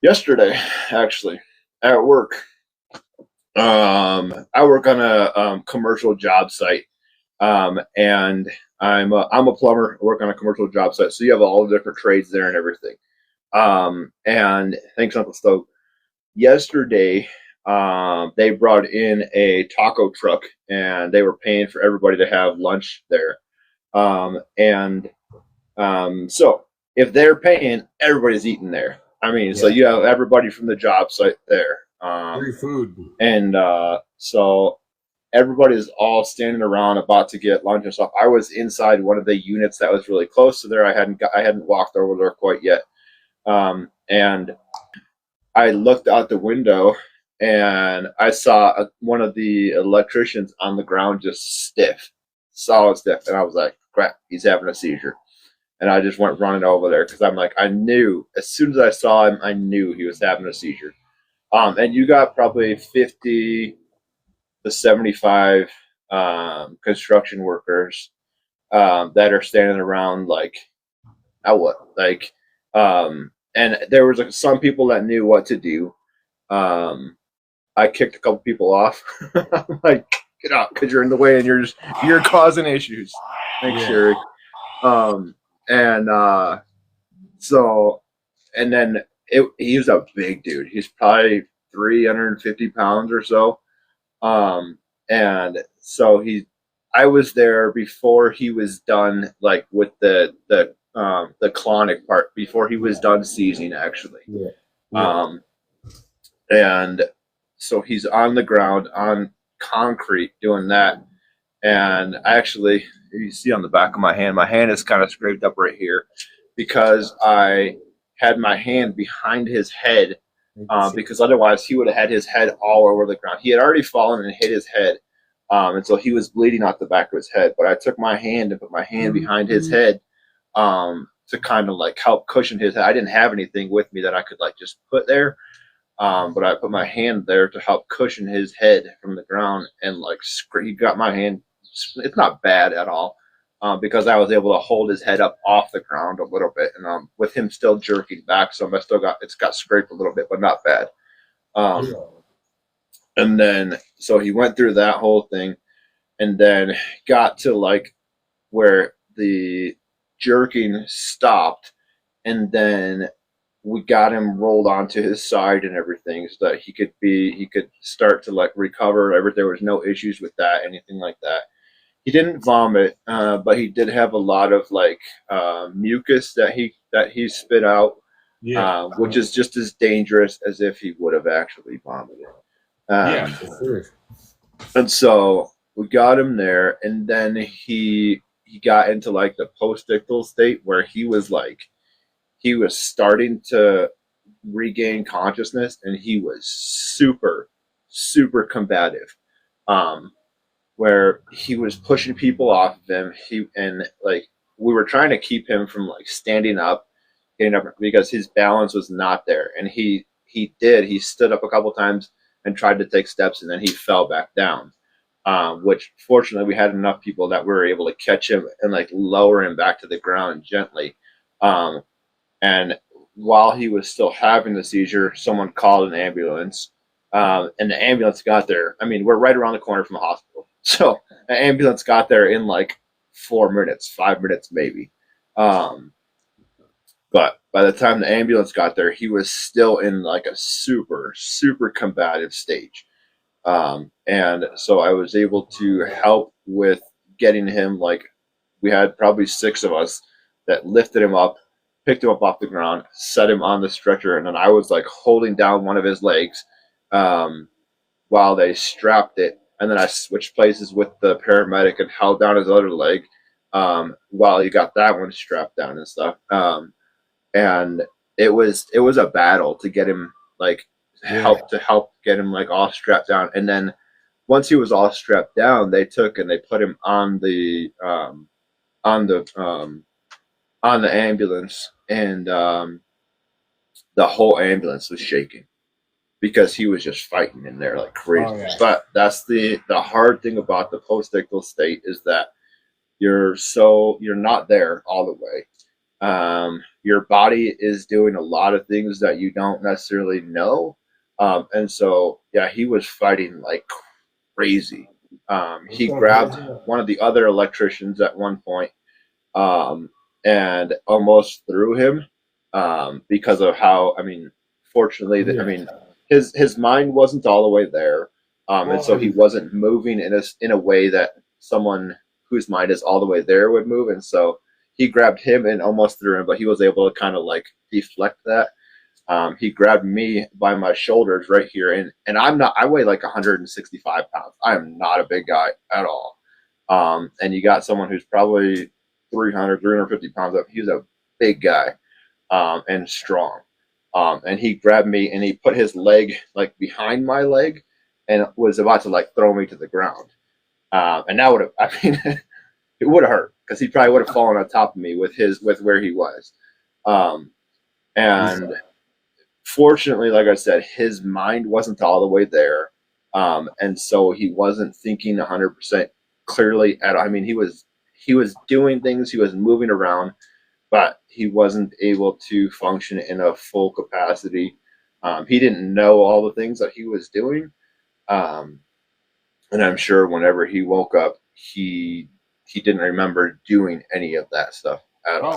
Yesterday, actually, at work. I work on a commercial job site, and I'm a plumber. I work on a commercial job site, so you have all the different trades there and everything. And thanks, Uncle Stove. Yesterday, they brought in a taco truck, and they were paying for everybody to have lunch there. And so if they're paying, everybody's eating there. I mean, so Yeah, you have everybody from the job site there. free food. And so everybody's all standing around about to get lunch and stuff. I was inside one of the units that was really close to there. I hadn't walked over there quite yet. And I looked out the window and I saw one of the electricians on the ground just stiff, solid stiff. And I was like, crap, he's having a seizure. And I just went running over there because I'm like, I knew as soon as I saw him, I knew he was having a seizure. And you got probably 50 to 75 construction workers that are standing around like, I what? Like, and there was like, some people that knew what to do. I kicked a couple people off. I'm like, get out because you're in the way and you're causing issues. Thanks, Yeah. Sherry. Um, and so, and then he was a big dude. He's probably 350 pounds or so. And so I was there before he was done, like with the clonic part, before he was done seizing, actually. Yeah. Yeah. Um, and so he's on the ground on concrete doing that. And actually, you see on the back of my hand is kind of scraped up right here because I had my hand behind his head, because otherwise he would have had his head all over the ground. He had already fallen and hit his head, and so he was bleeding out the back of his head. But I took my hand and put my hand behind his head, to kind of like help cushion his head. I didn't have anything with me that I could like just put there, but I put my hand there to help cushion his head from the ground, and like he got my hand. It's not bad at all, because I was able to hold his head up off the ground a little bit, and with him still jerking back, so I still got scraped a little bit, but not bad. Um, Yeah. and then so he went through that whole thing, and then got to like where the jerking stopped, and then we got him rolled onto his side and everything so that he could start to like recover. There was no issues with that, anything like that. He didn't vomit, but he did have a lot of like mucus that he spit out, Yeah. which is just as dangerous as if he would have actually vomited. Yeah. Um, For sure. and so we got him there, and then he got into like the post-ictal state where he was starting to regain consciousness, and he was super combative. Um, where he was pushing people off of him. Like we were trying to keep him from like standing up, getting up because his balance was not there. And he stood up a couple times and tried to take steps, and then he fell back down. Which fortunately we had enough people that were able to catch him and like lower him back to the ground gently. Um, and while he was still having the seizure, someone called an ambulance. And the ambulance got there. I mean, we're right around the corner from the hospital. So the ambulance got there in like 4 minutes, 5 minutes maybe. Um, but by the time the ambulance got there, he was still in like a super combative stage. And so I was able to help with getting him, like, we had probably six of us that lifted him up, picked him up off the ground, set him on the stretcher, and then I was like holding down one of his legs, um, while they strapped it. And then I switched places with the paramedic and held down his other leg, while he got that one strapped down and stuff. And it was a battle to get him like Yeah. help get him like all strapped down. And then once he was all strapped down, they took and they put him on the on the ambulance, and the whole ambulance was shaking because he was just fighting in there like crazy. Oh yeah. But that's the hard thing about the post-ictal state is that you're not there all the way. Your body is doing a lot of things that you don't necessarily know. And so, yeah, he was fighting like crazy. That's He not good. grabbed one of the other electricians at one point, um, and almost threw him, because of how, I mean, fortunately, I Yeah. mean, his mind wasn't all the way there, and Well, so he wasn't moving in a way that someone whose mind is all the way there would move, and so he grabbed him and almost threw him, but he was able to kind of like deflect that. He grabbed me by my shoulders right here, and I weigh like 165 pounds. I am not a big guy at all. And you got someone who's probably 300, 350 pounds up. He's a big guy, and strong. And he grabbed me and he put his leg like behind my leg and was about to like throw me to the ground. And that would have, I mean, it would have hurt because he probably would have fallen on top of me with where he was. Um, and fortunately, like I said, his mind wasn't all the way there, and so he wasn't thinking 100% clearly at. I mean, he was doing things, he was moving around, but he wasn't able to function in a full capacity. He didn't know all the things that he was doing, um, and I'm sure whenever he woke up, he didn't remember doing any of that stuff at oh, all.